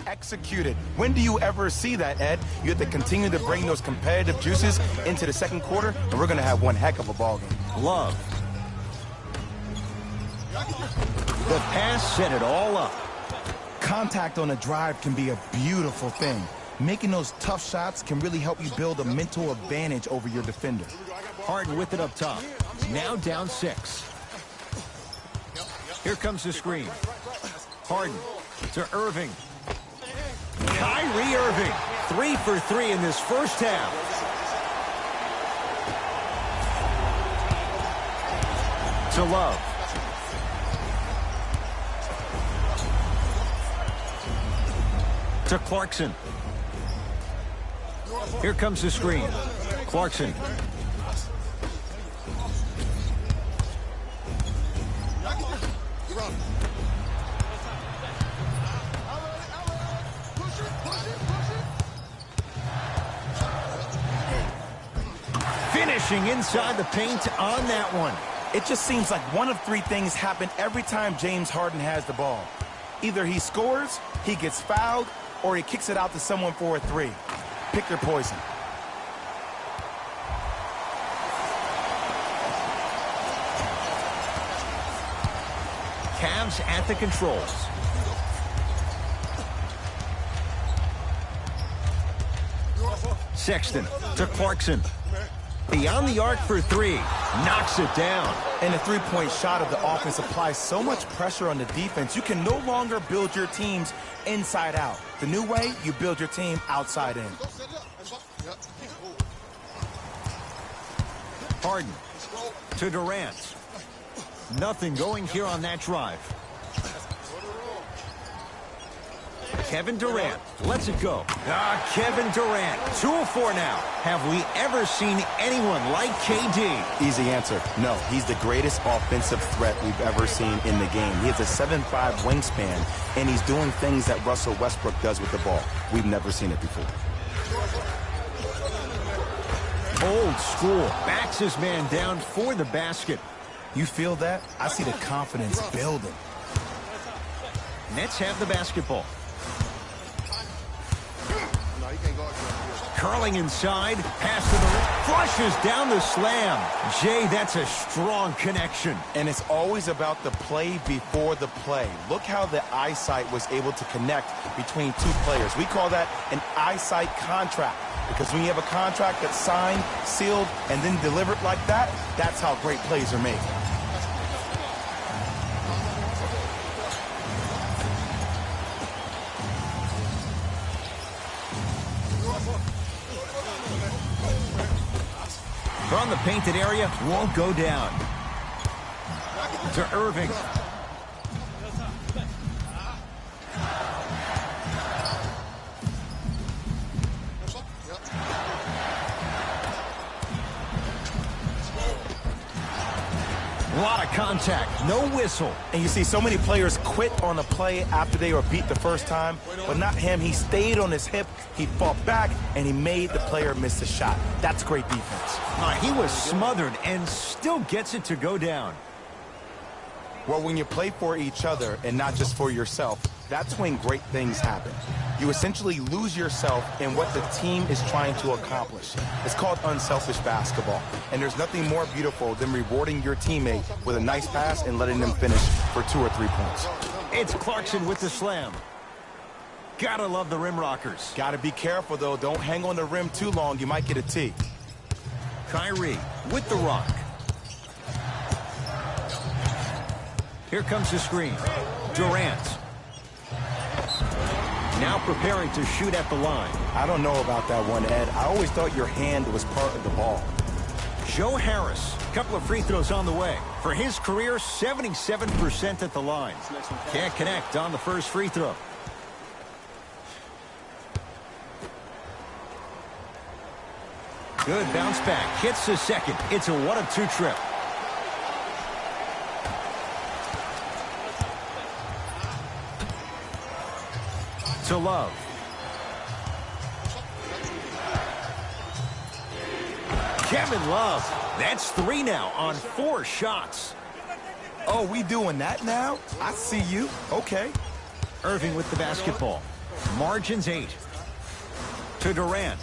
Executed. When do you ever see that, Ed? You have to continue to bring those competitive juices into the second quarter, and we're going to have one heck of a ball game. Love. The pass set it all up. Contact on a drive can be a beautiful thing. Making those tough shots can really help you build a mental advantage over your defender. Harden with it up top. Now down 6. Here comes the screen. Harden to Irving. Kyrie Irving, 3 for 3 in this first half. To Love. To Clarkson. Here comes the screen. Clarkson. Finishing inside the paint on that one. It just seems like one of 3 things happen every time James Harden has the ball. Either he scores, he gets fouled, or he kicks it out to someone for a 3. Pick your poison. Cavs at the controls. Sexton to Clarkson. Beyond the arc for 3. Knocks it down. And the 3-point shot of the offense applies so much pressure on the defense, you can no longer build your teams inside out. The new way, you build your team outside in. Harden to Durant. Nothing going here on that drive. Kevin Durant lets it go. Kevin Durant, 2 of 4 now. Have we ever seen anyone like KD? Easy answer. No, he's the greatest offensive threat we've ever seen in the game. He has a 7'5" wingspan, and he's doing things that Russell Westbrook does with the ball. We've never seen it before. Old school. Backs his man down for the basket. You feel that? I see the confidence building. Nets have the basketball. Curling inside, pass to the rim, flushes down the slam. Jay, that's a strong connection. And it's always about the play before the play. Look how the eyesight was able to connect between 2 players. We call that an eyesight contract, because when you have a contract that's signed, sealed, and then delivered like that, that's how great plays are made. From the painted area, won't go down. To Irving. A lot of contact, no whistle. And you see so many players quit on a play after they were beat the first time, but not him. He stayed on his hip, he fought back, and he made the player miss the shot. That's great defense. He was smothered and still gets it to go down. Well, when you play for each other and not just for yourself, that's when great things happen. You essentially lose yourself in what the team is trying to accomplish. It's called unselfish basketball. And there's nothing more beautiful than rewarding your teammate with a nice pass and letting them finish for 2 or 3 points. It's Clarkson with the slam. Gotta love the rim rockers. Gotta be careful, though. Don't hang on the rim too long. You might get a tee. Kyrie with the rock. Here comes the screen. Durant. Now preparing to shoot at the line. I don't know about that one, Ed. I always thought your hand was part of the ball. Joe Harris, a couple of free throws on the way. For his career, 77% at the line. Can't connect on the first free throw. Good bounce back. Hits the second. It's a 1-of-2 trip. To Love. Kevin Love. That's 3 now on 4 shots. Oh, we doing that now? I see you. Okay. Irving with the basketball. Margin's 8. To Durant.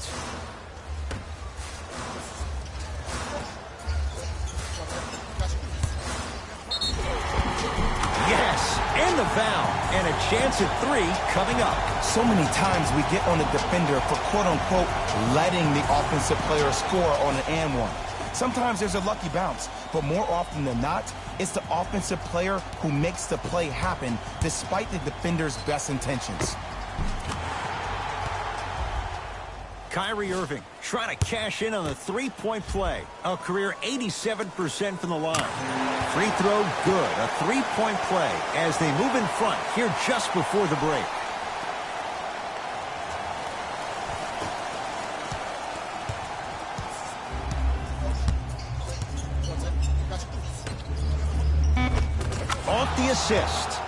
Yes, and the foul. And a chance at 3 coming up. So many times we get on the defender for quote-unquote letting the offensive player score on an and one. Sometimes there's a lucky bounce, but more often than not, it's the offensive player who makes the play happen despite the defender's best intentions. Kyrie Irving trying to cash in on the three-point play. A career 87% from the line. Free throw good. A three-point play as they move in front here just before the break. Off the assist.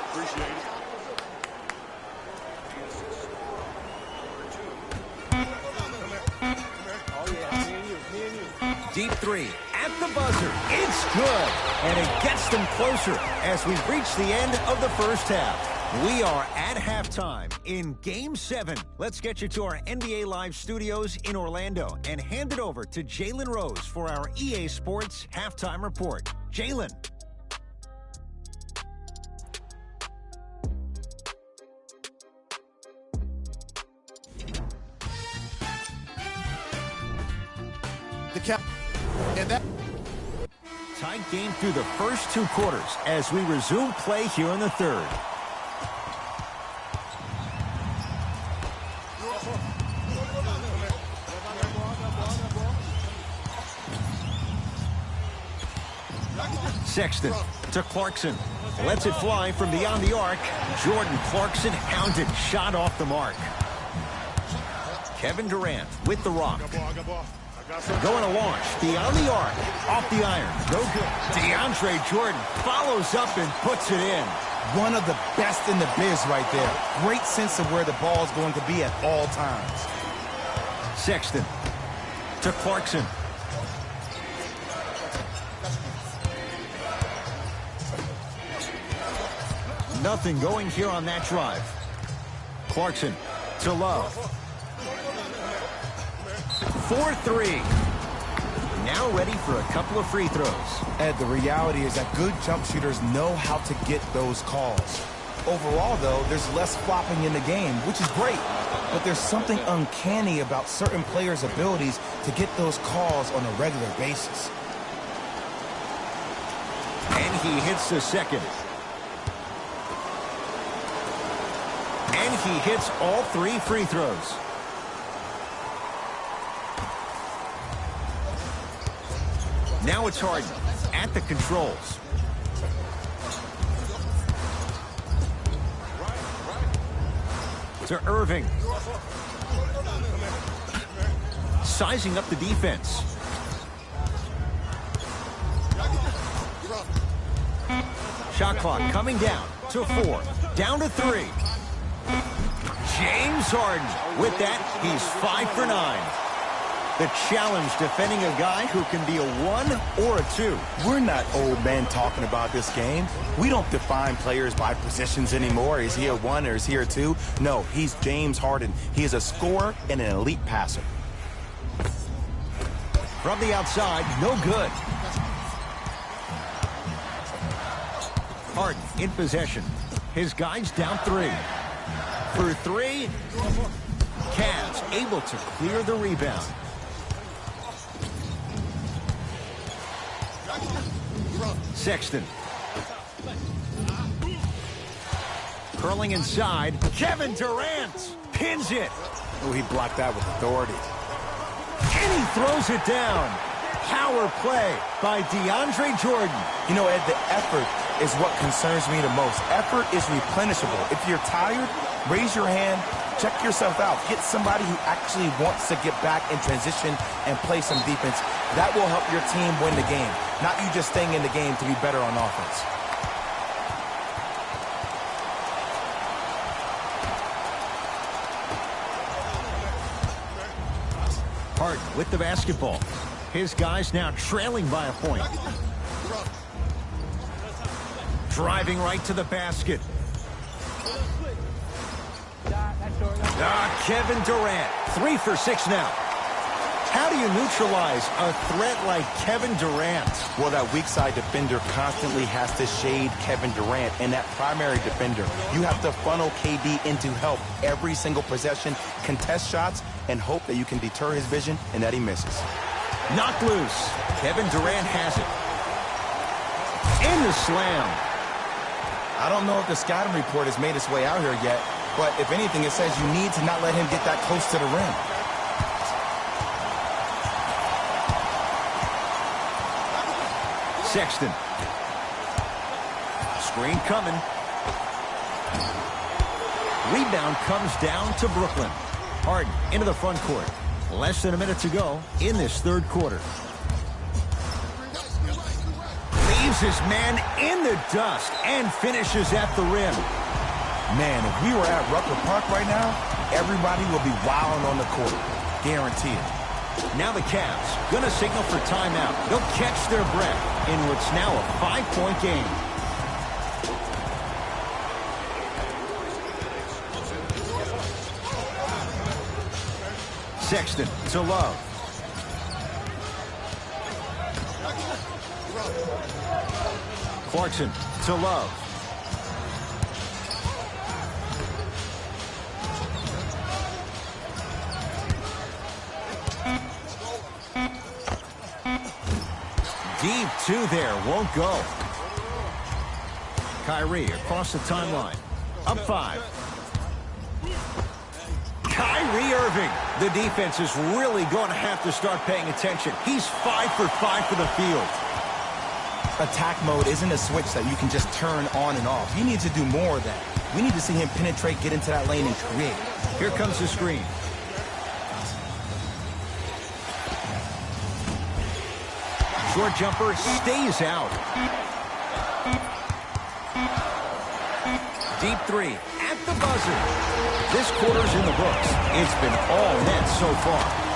Deep 3 at the buzzer. It's good. And it gets them closer as we reach the end of the first half. We are at halftime in Game 7. Let's get you to our NBA Live studios in Orlando and hand it over to Jalen Rose for our EA Sports Halftime Report. Jalen. And that Tight game through the first 2 quarters as we resume play here in the third. Sexton to Clarkson. Lets it fly from beyond the arc. Jordan Clarkson hounded, shot off the mark. Kevin Durant with the rock. Going to launch. Beyond the arc. Off the iron. No good. DeAndre Jordan follows up and puts it in. One of the best in the biz right there. Great sense of where the ball is going to be at all times. Sexton to Clarkson. Nothing going here on that drive. Clarkson to Love. 4-3. Now ready for a couple of free throws. Ed, the reality is that good jump shooters know how to get those calls. Overall, though, there's less flopping in the game, which is great. But there's something uncanny about certain players' abilities to get those calls on a regular basis. And he hits the second. And he hits all 3 free throws. Now it's Harden at the controls. To Irving. Sizing up the defense. Shot clock coming down to 4. Down to 3. James Harden. With that, he's 5 for 9. The challenge defending a guy who can be a 1 or a 2. We're not old men talking about this game. We don't define players by positions anymore. Is he a 1 or is he a 2? No, he's James Harden. He is a scorer and an elite passer. From the outside, no good. Harden in possession. His guys down 3. For 3. Cavs able to clear the rebound. Sexton. Curling inside. Kevin Durant pins it. Oh, he blocked that with authority. And he throws it down. Power play by DeAndre Jordan. You know, Ed, the effort is what concerns me the most. Effort is replenishable. If you're tired, raise your hand, check yourself out. Get somebody who actually wants to get back in transition and play some defense. That will help your team win the game, not you just staying in the game to be better on offense. Harden with the basketball. His guys now trailing by a point. Driving right to the basket. Kevin Durant. 3 for 6 now. How do you neutralize a threat like Kevin Durant? Well, that weak side defender constantly has to shade Kevin Durant, and that primary defender, you have to funnel KD into help every single possession, contest shots, and hope that you can deter his vision and that he misses. Knocked loose. Kevin Durant has it. In the slam. I don't know if the scouting report has made its way out here yet, but if anything, it says you need to not let him get that close to the rim. Sexton. Screen coming. Rebound comes down to Brooklyn. Harden into the front court. Less than a minute to go in this third quarter. Leaves his man in the dust and finishes at the rim. Man, if we were at Rucker Park right now, everybody would be wilding on the court. Guaranteed. Now the Cavs going to signal for timeout. They'll catch their breath in what's now a 5-point game. Sexton to Love. Clarkson to Love. Deep two there, won't go. Kyrie across the timeline. Up 5. Kyrie Irving. The defense is really going to have to start paying attention. He's 5 for 5 for the field. Attack mode isn't a switch that you can just turn on and off. He needs to do more of that. We need to see him penetrate, get into that lane, and create. Here comes the screen. Short jumper stays out. Deep 3 at the buzzer. This quarter's in the books. It's been all net so far.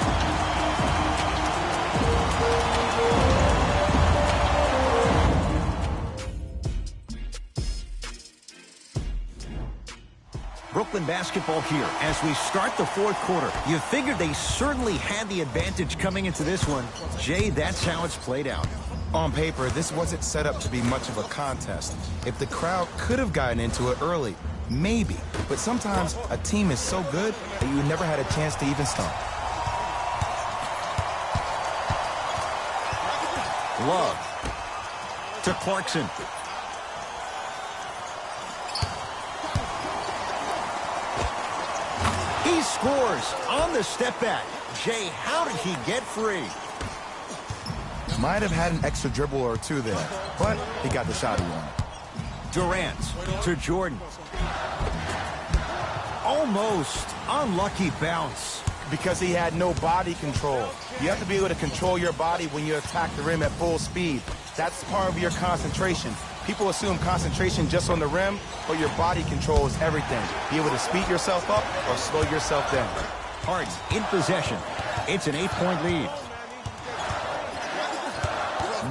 Brooklyn basketball here as we start the fourth quarter. You figured they certainly had the advantage coming into this one. Jay, that's how it's played out. On paper, this wasn't set up to be much of a contest. If the crowd could have gotten into it early, maybe. But sometimes a team is so good that you never had a chance to even start. Love to Clarkson. He scores on the step back. Jay, how did he get free? Might have had an extra dribble or two there, but he got the shot he wanted. Durant to Jordan. Almost unlucky bounce. Because he had no body control. You have to be able to control your body when you attack the rim at full speed. That's part of your concentration. People assume concentration just on the rim, but your body control is everything. Be able to speed yourself up or slow yourself down. Harden in possession. It's an 8-point lead.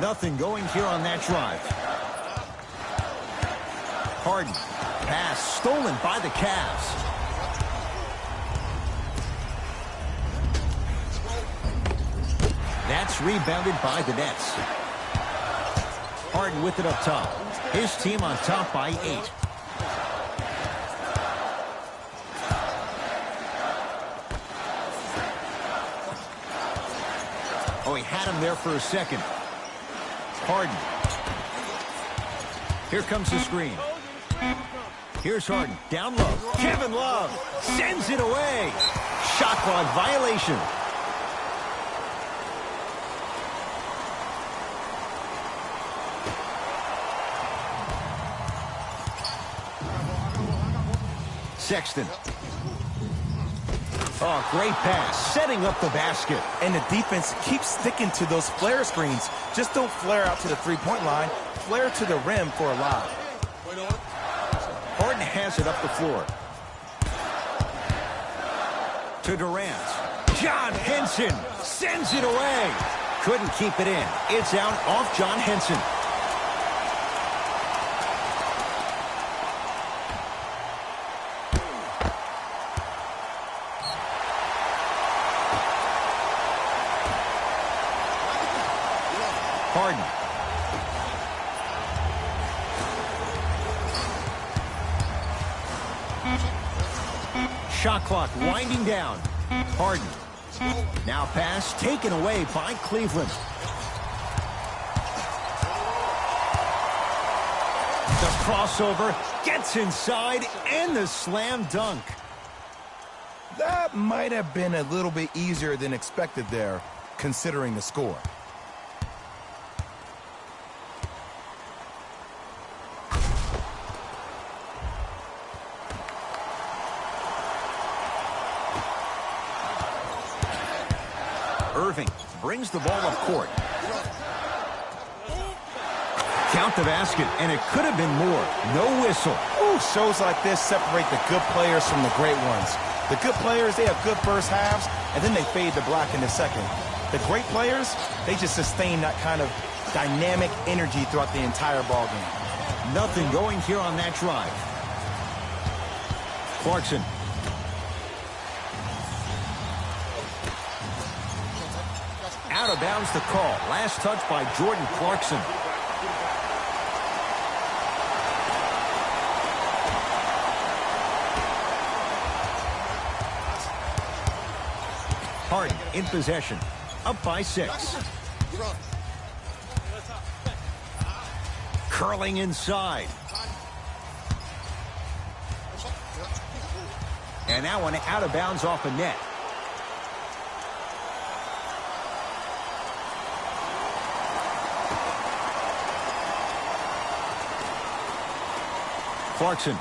Nothing going here on that drive. Harden. Pass stolen by the Cavs. That's rebounded by the Nets. Harden with it up top. His team on top by 8. Oh, he had him there for a second. Harden. Here comes the screen. Here's Harden. Down low. Kevin Love sends it away. Shot clock violation. Sexton. Oh, great pass. Setting up the basket. And the defense keeps sticking to those flare screens. Just don't flare out to the three-point line. Flare to the rim for a lob. Harden has it up the floor. To Durant. John Henson sends it away. Couldn't keep it in. It's out off John Henson. Harden. Shot clock winding down. Harden. Now pass taken away by Cleveland. The crossover gets inside and the slam dunk. That might have been a little bit easier than expected there, considering the score. Irving brings the ball up court. Count the basket, and it could have been more. No whistle. Ooh, shows like this separate the good players from the great ones. The good players, they have good first halves, and then they fade to black in the second. The great players, they just sustain that kind of dynamic energy throughout the entire ball game. Nothing going here on that drive. Clarkson. Out of bounds the call. Last touch by Jordan Clarkson. Harden in possession. Up by 6. Curling inside. And that one out of bounds off a net. Clarkson.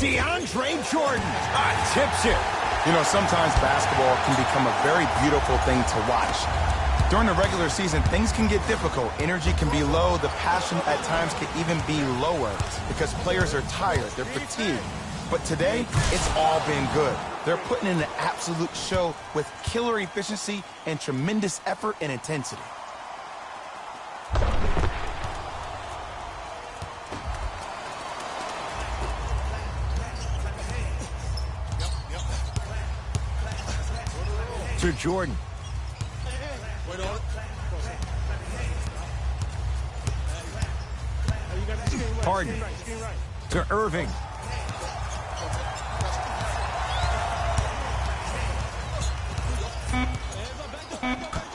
DeAndre Jordan tips it. You know, sometimes basketball can become a very beautiful thing to watch. During the regular season, things can get difficult. Energy can be low. The passion at times can even be lower because players are tired. They're fatigued. But today, it's all been good. They're putting in an absolute show with killer efficiency and tremendous effort and intensity. To Jordan. Harden. To Irving.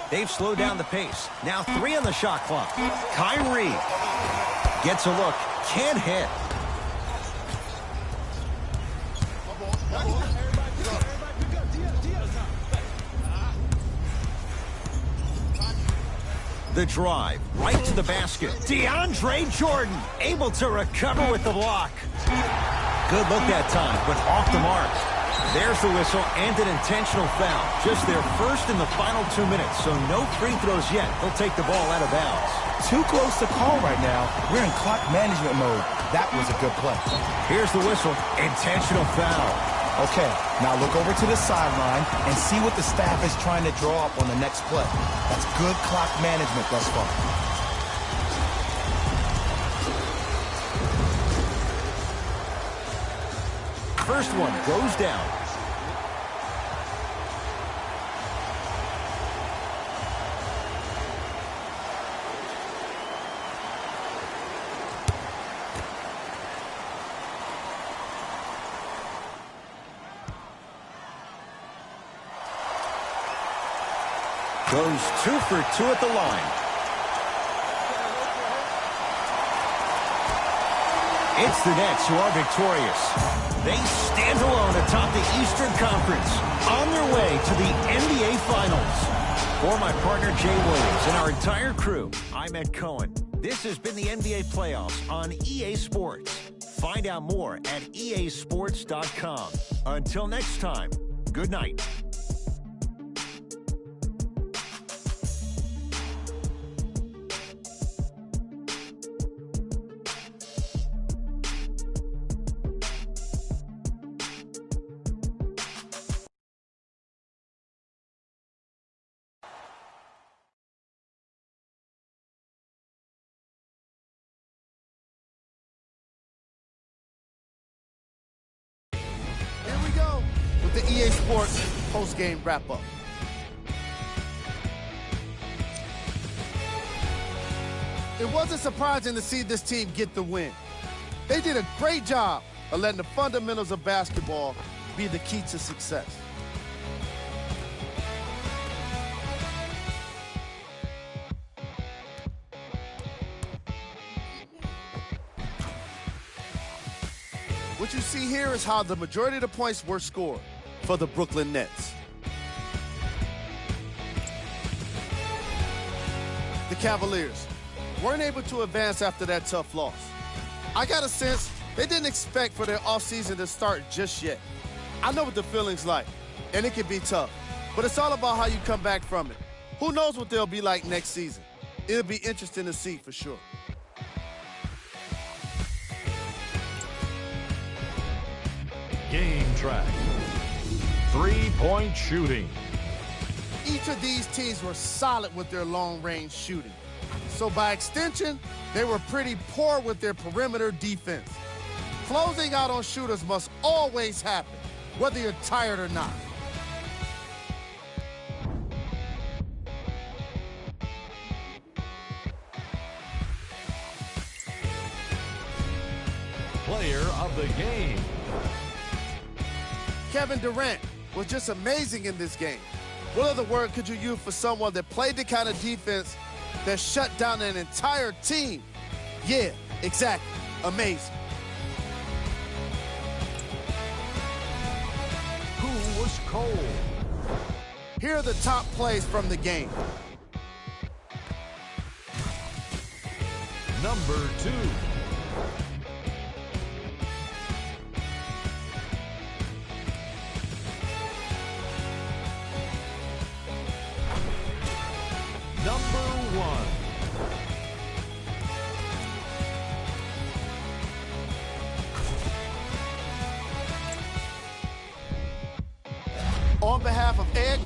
They've slowed down the pace. Now 3 on the shot clock. Kyrie gets a look. Can't hit. The drive, right to the basket. DeAndre Jordan able to recover with the block. Good look that time, but off the mark. There's the whistle and an intentional foul. Just their first in the final 2 minutes, so no free throws yet. They'll take the ball out of bounds. Too close to call right now. We're in clock management mode. That was a good play. Here's the whistle. Intentional foul. Okay, now look over to the sideline and see what the staff is trying to draw up on the next play. That's good clock management thus far. First one goes down. Goes 2 for 2 at the line. It's the Nets who are victorious. They stand alone atop the Eastern Conference on their way to the NBA Finals. For my partner Jay Williams and our entire crew, I'm Ed Cohen. This has been the NBA Playoffs on EA Sports. Find out more at easports.com. Until next time, good night. Here we go with the EA Sports post-game wrap-up. It wasn't surprising to see this team get the win. They did a great job of letting the fundamentals of basketball be the key to success. What you see here is how the majority of the points were scored for the Brooklyn Nets. The Cavaliers weren't able to advance after that tough loss. I got a sense they didn't expect for their offseason to start just yet. I know what the feeling's like, and it can be tough, but it's all about how you come back from it. Who knows what they'll be like next season? It'll be interesting to see for sure. Game track. Three-point shooting. Each of these teams were solid with their long-range shooting. So by extension, they were pretty poor with their perimeter defense. Closing out on shooters must always happen, whether you're tired or not. Player of the game. Kevin Durant was just amazing in this game. What other word could you use for someone that played the kind of defense that shut down an entire team? Yeah, exactly. Amazing. Who was cold? Here are the top plays from the game. Number 2. Number 1. On behalf of Ed